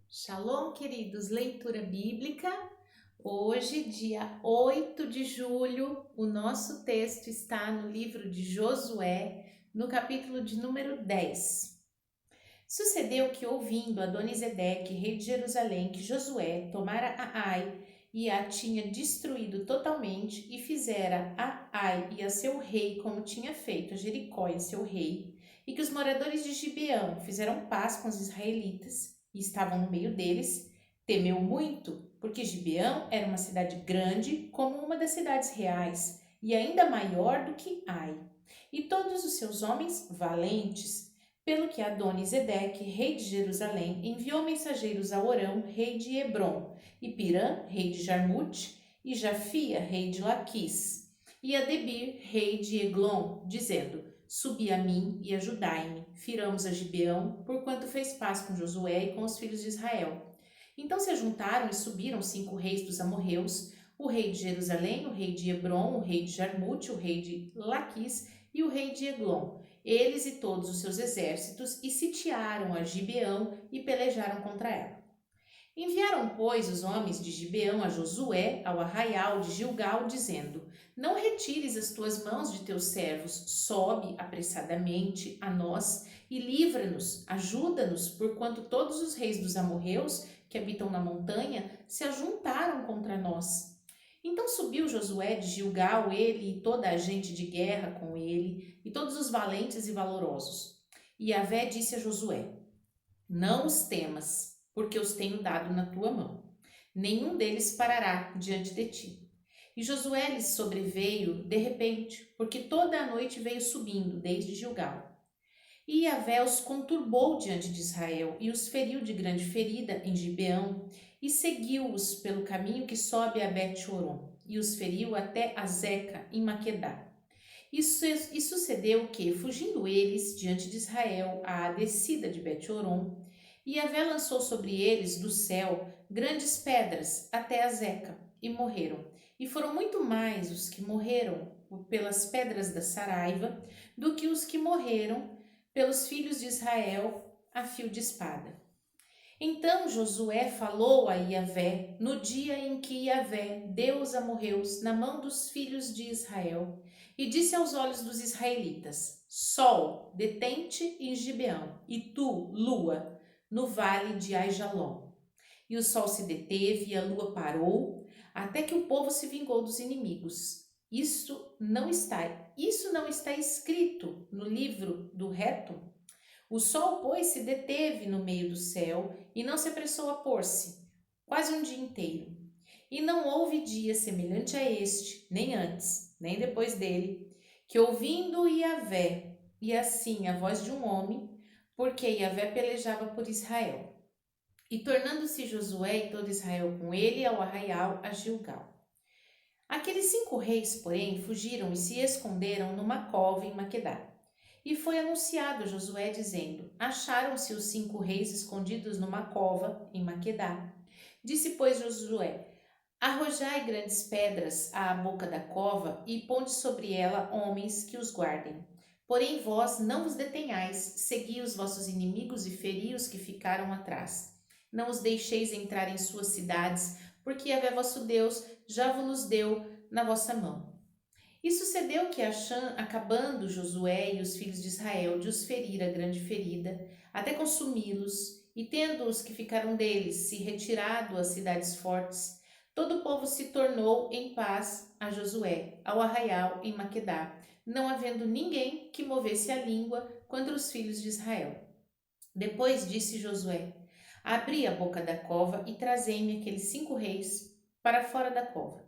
Shalom, queridos, leitura bíblica. Hoje, dia 8 de julho, o nosso texto está no livro de Josué, no capítulo de número 10. Sucedeu que, ouvindo Adonisedeque, rei de Jerusalém, que Josué tomara a Ai e a tinha destruído totalmente, e fizera a Ai e a seu rei como tinha feito a Jericó e a seu rei, e que os moradores de Gibeão fizeram paz com os israelitas e estavam no meio deles, temeu muito, porque Gibeão era uma cidade grande, como uma das cidades reais, e ainda maior do que Ai. E todos os seus homens valentes, pelo que Adonisedeque, rei de Jerusalém, enviou mensageiros a Orão, rei de Hebrom, e Pirã, rei de Jarmute, e Jafia, rei de Laquis, e a Debir, rei de Eglon, dizendo: Subi a mim e ajudai-me, firamos a Gibeão, porquanto fez paz com Josué e com os filhos de Israel. Então se ajuntaram e subiram 5 reis dos amorreus, o rei de Jerusalém, o rei de Hebrom, o rei de Jarmute, o rei de Laquis e o rei de Eglon, eles e todos os seus exércitos, e sitiaram a Gibeão e pelejaram contra ela. Enviaram, pois, os homens de Gibeão a Josué, ao arraial de Gilgal, dizendo: Não retires as tuas mãos de teus servos, sobe apressadamente a nós e livra-nos, ajuda-nos, porquanto todos os reis dos amorreus que habitam na montanha se ajuntaram contra nós. Então subiu Josué de Gilgal, ele e toda a gente de guerra com ele, e todos os valentes e valorosos. E Yahvé disse a Josué: Não os temas, porque os tenho dado na tua mão. Nenhum deles parará diante de ti. E Josué lhes sobreveio de repente, porque toda a noite veio subindo desde Gilgal. E Yahvé os conturbou diante de Israel e os feriu de grande ferida em Gibeão, e seguiu-os pelo caminho que sobe a Bet-horon, e os feriu até Azeca, em Maquedá. E sucedeu que, fugindo eles diante de Israel à descida de Bet-horon, Yahvé lançou sobre eles do céu grandes pedras até Azeca, e morreram. E foram muito mais os que morreram pelas pedras da Saraiva do que os que morreram pelos filhos de Israel a fio de espada. Então Josué falou a Yahvé no dia em que Yahvé deu os amorreus na mão dos filhos de Israel, e disse aos olhos dos israelitas: Sol, detente em Gibeão, e tu, lua, no vale de Aijalon. E o sol se deteve e a lua parou, até que o povo se vingou dos inimigos. Isso não está escrito no livro do reto? O sol, pois, se deteve no meio do céu e não se apressou a pôr-se, quase um dia inteiro. E não houve dia semelhante a este, nem antes, nem depois dele, que ouvindo Yahvé, e assim a voz de um homem, porque Yahvé pelejava por Israel. E tornando-se Josué e todo Israel com ele ao arraial a Gilgal. Aqueles 5 reis, porém, fugiram e se esconderam numa cova em Maquedá. E foi anunciado a Josué, dizendo: Acharam-se os 5 reis escondidos numa cova em Maquedá. Disse, pois, Josué: Arrojai grandes pedras à boca da cova e ponde sobre ela homens que os guardem. Porém vós não vos detenhais, segui os vossos inimigos e feri os que ficaram atrás. Não os deixeis entrar em suas cidades, porque Yahvé vosso Deus já vos deu na vossa mão. E sucedeu que, acabando Josué e os filhos de Israel de os ferir a grande ferida, até consumi-los, e tendo os que ficaram deles se retirado às cidades fortes, todo o povo se tornou em paz a Josué, ao arraial em Maquedá, não havendo ninguém que movesse a língua contra os filhos de Israel. Depois disse Josué: Abri a boca da cova e trazei-me aqueles 5 reis para fora da cova.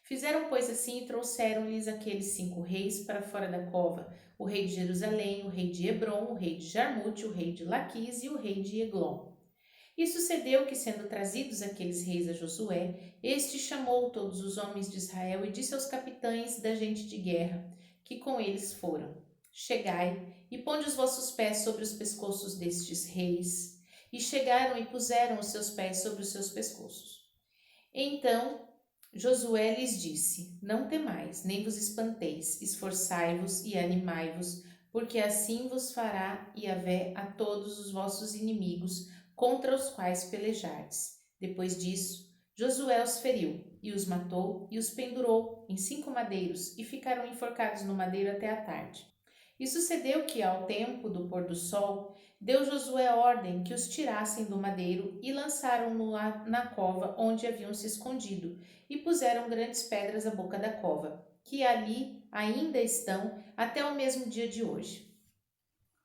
Fizeram, pois, assim e trouxeram-lhes aqueles 5 reis para fora da cova: o rei de Jerusalém, o rei de Hebrom, o rei de Jarmute, o rei de Laquis e o rei de Eglon. E sucedeu que, sendo trazidos aqueles reis a Josué, este chamou todos os homens de Israel e disse aos capitães da gente de guerra, que com eles foram: Chegai e ponde os vossos pés sobre os pescoços destes reis. E chegaram e puseram os seus pés sobre os seus pescoços. Então Josué lhes disse: Não temais, nem vos espanteis, esforçai-vos e animai-vos, porque assim vos fará Yahvé a todos os vossos inimigos, contra os quais pelejardes. Depois disso, Josué os feriu, e os matou, e os pendurou em 5 madeiros, e ficaram enforcados no madeiro até a tarde. E sucedeu que, ao tempo do pôr do sol, deu Josué ordem que os tirassem do madeiro e lançaram-no na cova onde haviam se escondido, e puseram grandes pedras à boca da cova, que ali ainda estão até o mesmo dia de hoje.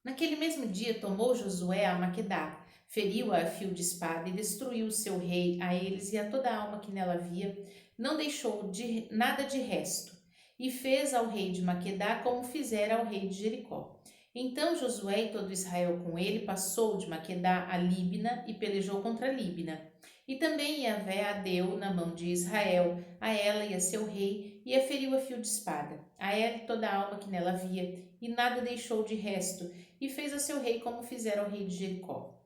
Naquele mesmo dia tomou Josué a Maquedá, feriu-a a fio de espada e destruiu o seu rei, a eles e a toda a alma que nela havia, não deixou nada de resto, e fez ao rei de Maquedá como fizera ao rei de Jericó. Então Josué e todo Israel com ele passou de Maquedá a Líbina e pelejou contra Líbina. E também Yahvé a deu na mão de Israel, a ela e a seu rei, e a feriu a fio de espada, a ela e toda a alma que nela havia, e nada deixou de resto, e fez a seu rei como fizera ao rei de Jericó.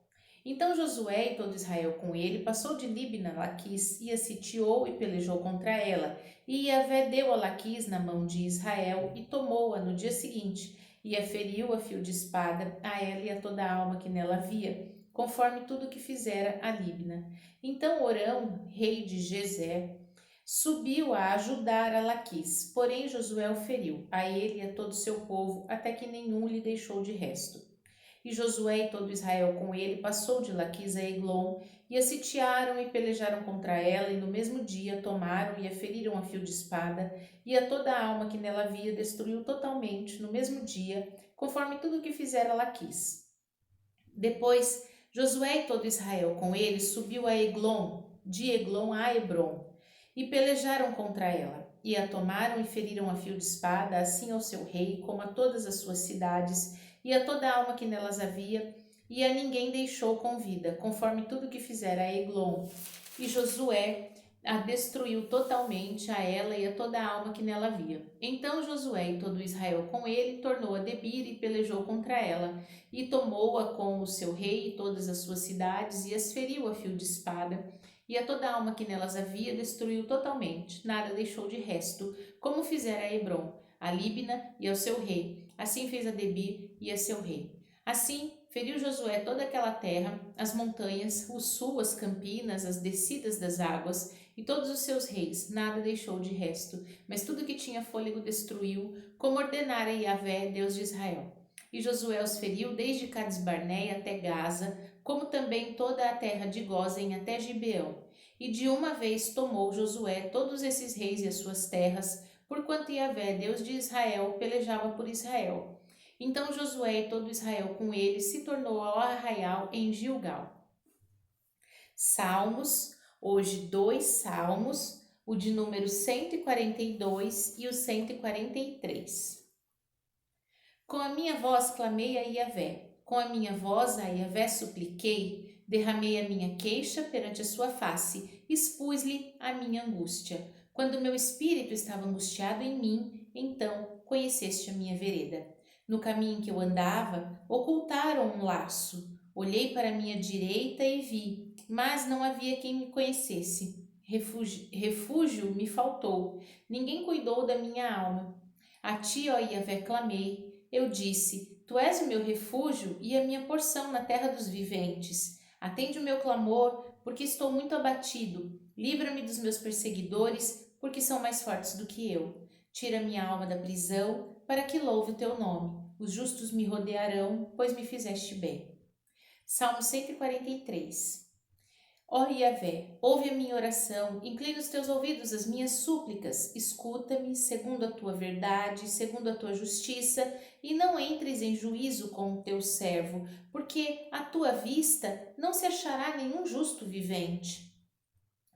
Então Josué e todo Israel com ele passou de Líbina a Laquis, e a sitiou e pelejou contra ela. E Yahvé deu a Laquis na mão de Israel, e tomou-a no dia seguinte, e a feriu a fio de espada, a ela e a toda a alma que nela havia, conforme tudo o que fizera a Líbina. Então Orão, rei de Gezer, subiu a ajudar a Laquis, porém Josué o feriu, a ele e a todo o seu povo, até que nenhum lhe deixou de resto. E Josué e todo Israel com ele passou de Laquis a Eglon, e a sitiaram e pelejaram contra ela, e no mesmo dia tomaram e a feriram a fio de espada, e a toda a alma que nela havia destruiu totalmente, no mesmo dia, conforme tudo o que fizera Laquis. Depois, Josué e todo Israel com ele subiu a Eglon, de Eglon a Hebron, e pelejaram contra ela, e a tomaram e feriram a fio de espada, assim ao seu rei, como a todas as suas cidades, e a toda a alma que nelas havia, e a ninguém deixou com vida, conforme tudo que fizera a Eglon. E Josué a destruiu totalmente, a ela e a toda a alma que nela havia. Então Josué e todo Israel com ele tornou a Debir e pelejou contra ela, e tomou-a com o seu rei e todas as suas cidades, e as feriu a fio de espada, e a toda a alma que nelas havia destruiu totalmente, nada deixou de resto, como fizera a Hebron, a Líbina e ao seu rei. Assim fez a Debir e a seu rei. Assim feriu Josué toda aquela terra, as montanhas, o sul, as campinas, as descidas das águas, e todos os seus reis, nada deixou de resto, mas tudo que tinha fôlego destruiu, como ordenara Yahvé, Deus de Israel. E Josué os feriu desde Cades-Barneia até Gaza, como também toda a terra de Gósen até Gibeão. E de uma vez tomou Josué todos esses reis e as suas terras, porquanto Yahvé, Deus de Israel, pelejava por Israel. Então Josué e todo Israel com ele se tornou ao arraial em Gilgal. Salmos, hoje 2 salmos, o de número 142 e o 143. Com a minha voz clamei a Yahvé, com a minha voz a Yahvé supliquei, derramei a minha queixa perante a sua face, expus-lhe a minha angústia. Quando meu espírito estava angustiado em mim, então conheceste a minha vereda. No caminho em que eu andava, ocultaram um laço. Olhei para a minha direita e vi, mas não havia quem me conhecesse. Refúgio me faltou, ninguém cuidou da minha alma. A ti, ó Yahvé, clamei. Eu disse, tu és o meu refúgio e a minha porção na terra dos viventes. Atende o meu clamor, porque estou muito abatido. Livra-me dos meus perseguidores, porque são mais fortes do que eu. Tira minha alma da prisão, para que louve o teu nome. Os justos me rodearão, pois me fizeste bem. Salmo 143. Ó Yahvé, ouve a minha oração, inclina os teus ouvidos às minhas súplicas, escuta-me segundo a tua verdade, segundo a tua justiça, e não entres em juízo com o teu servo, porque à tua vista não se achará nenhum justo vivente.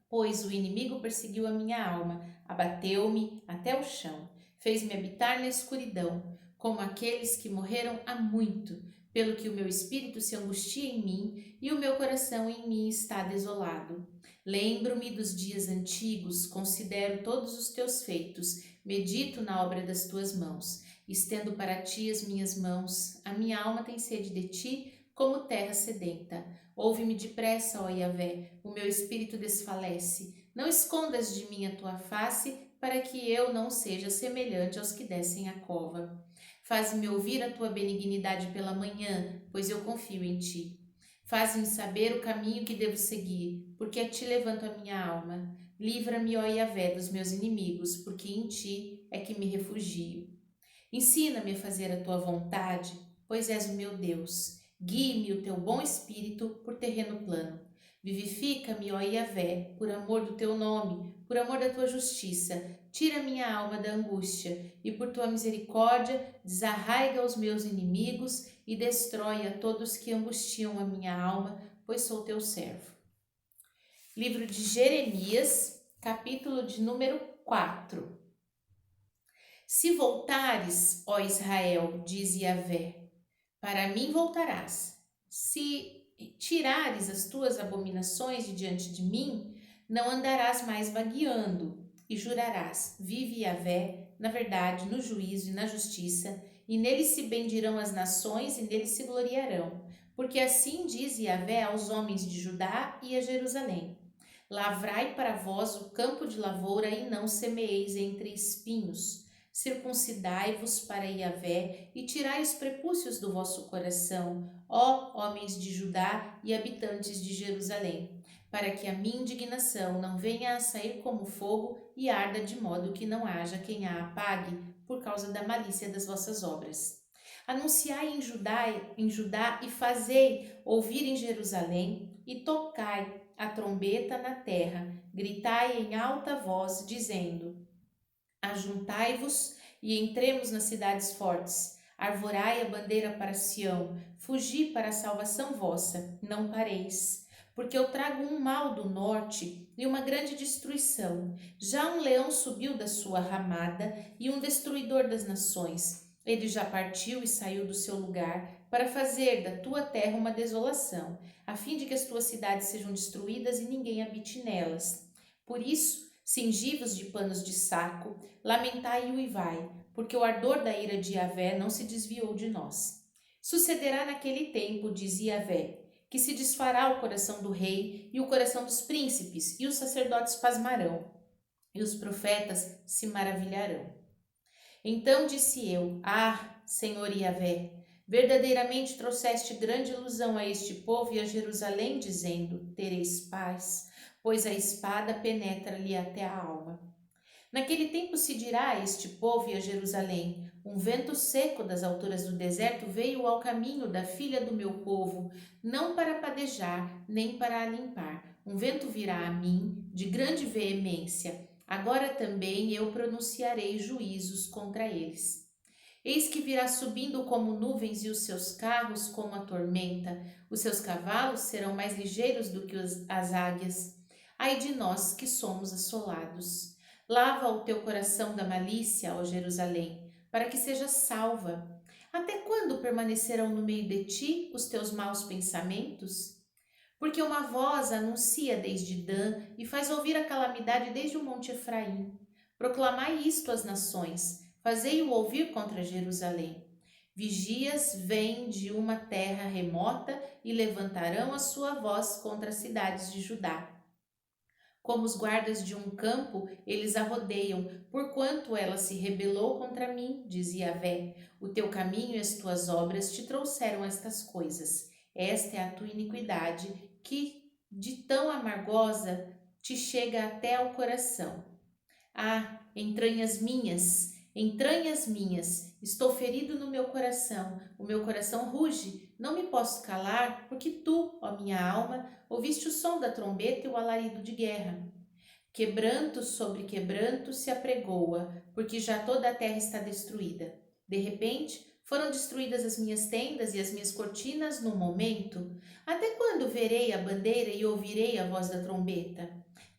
Pois o inimigo perseguiu a minha alma, abateu-me até o chão, fez-me habitar na escuridão, como aqueles que morreram há muito, pelo que o meu espírito se angustia em mim e o meu coração em mim está desolado. Lembro-me dos dias antigos, considero todos os teus feitos, medito na obra das tuas mãos. Estendo para ti as minhas mãos, a minha alma tem sede de ti, como terra sedenta. Ouve-me depressa, ó Yahvé, o meu espírito desfalece. Não escondas de mim a tua face, para que eu não seja semelhante aos que descem a cova. Faz-me ouvir a tua benignidade pela manhã, pois eu confio em ti. Faze-me saber o caminho que devo seguir, porque a ti levanto a minha alma. Livra-me, ó Yahvé, dos meus inimigos, porque em ti é que me refugio. Ensina-me a fazer a tua vontade, pois és o meu Deus. Guie-me o teu bom espírito por terreno plano. Vivifica-me, ó Yahvé, por amor do teu nome, por amor da tua justiça. Tira minha alma da angústia e, por tua misericórdia, desarraiga os meus inimigos e destrói a todos que angustiam a minha alma, pois sou teu servo. Livro de Jeremias, capítulo de número 4. Se voltares, ó Israel, diz Yahvé, para mim voltarás. Se tirares as tuas abominações de diante de mim, não andarás mais vagueando, e jurarás, vive Yahvé, na verdade, no juízo e na justiça, e nele se bendirão as nações e nele se gloriarão. Porque assim diz Yahvé aos homens de Judá e a Jerusalém: Lavrai para vós o campo de lavoura e não semeeis entre espinhos. Circuncidai-vos para Yahvé e tirai os prepúcios do vosso coração, ó homens de Judá e habitantes de Jerusalém, para que a minha indignação não venha a sair como fogo e arda de modo que não haja quem a apague por causa da malícia das vossas obras. Anunciai em Judá e fazei ouvir em Jerusalém e tocai a trombeta na terra, gritai em alta voz, dizendo: Ajuntai-vos e entremos nas cidades fortes. Arvorai a bandeira para Sião, fugi para a salvação vossa, não pareis. Porque eu trago um mal do norte e uma grande destruição. Já um leão subiu da sua ramada e um destruidor das nações. Ele já partiu e saiu do seu lugar para fazer da tua terra uma desolação, a fim de que as tuas cidades sejam destruídas e ninguém habite nelas. Por isso, cingi-vos de panos de saco, lamentai e uivai, porque o ardor da ira de Yahvé não se desviou de nós. Sucederá naquele tempo, diz Yahvé, que se desfará o coração do rei e o coração dos príncipes, e os sacerdotes pasmarão, e os profetas se maravilharão. Então disse eu: Ah, Senhor Yahvé, verdadeiramente trouxeste grande ilusão a este povo e a Jerusalém, dizendo: Tereis paz, pois a espada penetra-lhe até a alma. Naquele tempo se dirá a este povo e a Jerusalém: Um vento seco das alturas do deserto veio ao caminho da filha do meu povo, não para padejar, nem para a limpar. Um vento virá a mim, de grande veemência. Agora também eu pronunciarei juízos contra eles. Eis que virá subindo como nuvens e os seus carros como a tormenta. Os seus cavalos serão mais ligeiros do que as águias. Ai de nós que somos assolados. Lava o teu coração da malícia, ó Jerusalém, para que sejas salva. Até quando permanecerão no meio de ti os teus maus pensamentos? Porque uma voz anuncia desde Dan e faz ouvir a calamidade desde o monte Efraim. Proclamai isto às nações, fazei-o ouvir contra Jerusalém. Vigias vêm de uma terra remota e levantarão a sua voz contra as cidades de Judá. Como os guardas de um campo, eles a rodeiam, porquanto ela se rebelou contra mim, dizia Yahvé. O teu caminho e as tuas obras te trouxeram estas coisas. Esta é a tua iniquidade, que de tão amargosa te chega até ao coração. Ah, entranhas minhas, estou ferido no meu coração, o meu coração ruge, não me posso calar, porque tu, ó minha alma, ouviste o som da trombeta e o alarido de guerra. Quebranto sobre quebranto se apregoa, porque já toda a terra está destruída. De repente, foram destruídas as minhas tendas e as minhas cortinas num momento. Até quando verei a bandeira e ouvirei a voz da trombeta?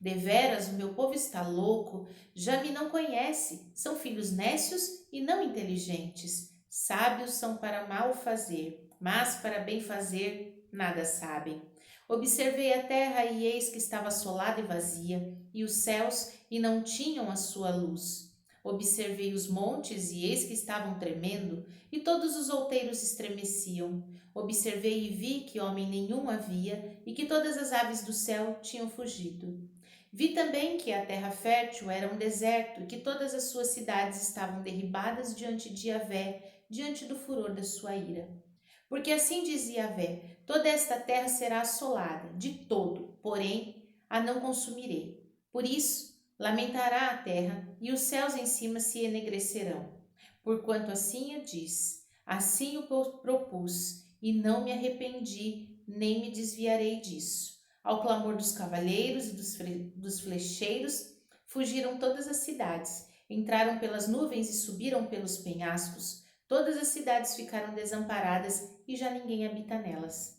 Deveras, o meu povo está louco, já me não conhece, são filhos nécios e não inteligentes. Sábios são para mal fazer, mas para bem fazer nada sabem. Observei a terra e eis que estava assolada e vazia, e os céus e não tinham a sua luz. Observei os montes e eis que estavam tremendo, e todos os outeiros estremeciam. Observei e vi que homem nenhum havia, e que todas as aves do céu tinham fugido. Vi também que a terra fértil era um deserto, e que todas as suas cidades estavam derribadas diante de Yahvé, diante do furor da sua ira. Porque assim dizia Yahvé: toda esta terra será assolada, de todo, porém a não consumirei. Por isso, lamentará a terra, e os céus em cima se enegrecerão. Porquanto assim a diz, assim o propus, e não me arrependi, nem me desviarei disso. Ao clamor dos cavaleiros e dos flecheiros, fugiram todas as cidades, entraram pelas nuvens e subiram pelos penhascos. Todas as cidades ficaram desamparadas e já ninguém habita nelas.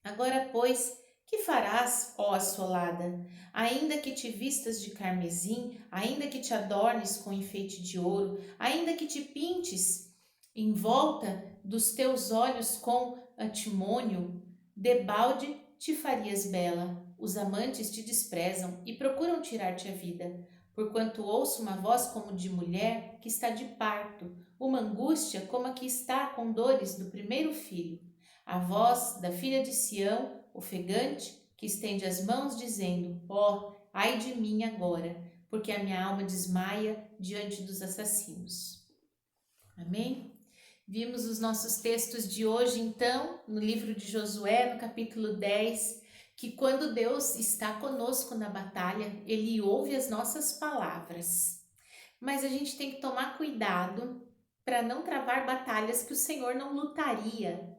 Agora, pois, que farás, ó assolada? Ainda que te vistas de carmesim, ainda que te adornes com enfeite de ouro, ainda que te pintes em volta dos teus olhos com antimônio, debalde te farias bela. Os amantes te desprezam e procuram tirar-te a vida, porquanto ouço uma voz como de mulher que está de parto, uma angústia como a que está com dores do primeiro filho. A voz da filha de Sião, ofegante, que estende as mãos, dizendo: ó, ai de mim agora, porque a minha alma desmaia diante dos assassinos. Amém? Vimos os nossos textos de hoje, então, no livro de Josué, no capítulo 10, que quando Deus está conosco na batalha, Ele ouve as nossas palavras. Mas a gente tem que tomar cuidado para não travar batalhas que o Senhor não lutaria.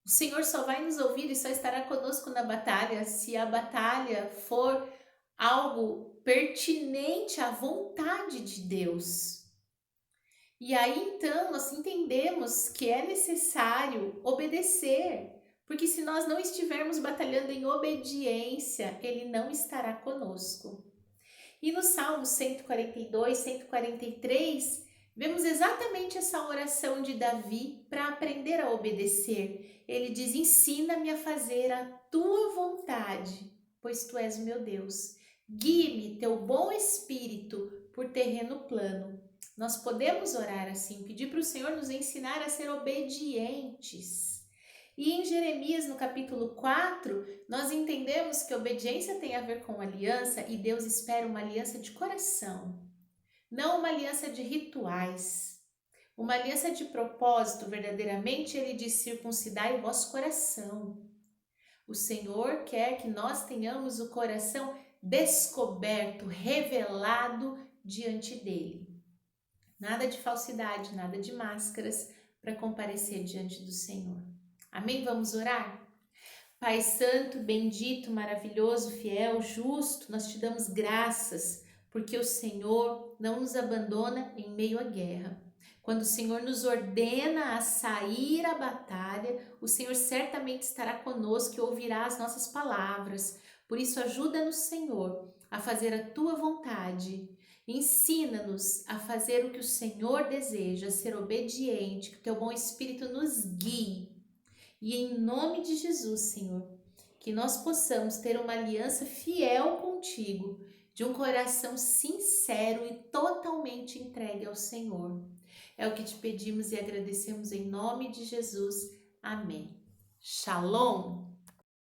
O Senhor só vai nos ouvir e só estará conosco na batalha se a batalha for algo pertinente à vontade de Deus. E aí então nós entendemos que é necessário obedecer, porque se nós não estivermos batalhando em obediência, Ele não estará conosco. E no Salmo 142, 143, vemos exatamente essa oração de Davi para aprender a obedecer. Ele diz: ensina-me a fazer a tua vontade, pois tu és o meu Deus. Guie-me teu bom espírito por terreno plano. Nós podemos orar assim, pedir para o Senhor nos ensinar a ser obedientes. E em Jeremias, no capítulo 4, nós entendemos que obediência tem a ver com aliança e Deus espera uma aliança de coração, não uma aliança de rituais. Uma aliança de propósito, verdadeiramente, Ele diz: circuncidai o vosso coração. O Senhor quer que nós tenhamos o coração descoberto, revelado diante dEle. Nada de falsidade, nada de máscaras para comparecer diante do Senhor. Amém? Vamos orar? Pai Santo, bendito, maravilhoso, fiel, justo, nós te damos graças porque o Senhor não nos abandona em meio à guerra. Quando o Senhor nos ordena a sair à batalha, o Senhor certamente estará conosco e ouvirá as nossas palavras. Por isso, ajuda-nos, Senhor, a fazer a tua vontade. Ensina-nos a fazer o que o Senhor deseja, a ser obediente, que o teu bom Espírito nos guie. E em nome de Jesus, Senhor, que nós possamos ter uma aliança fiel contigo, de um coração sincero e totalmente entregue ao Senhor. É o que te pedimos e agradecemos em nome de Jesus. Amém. Shalom!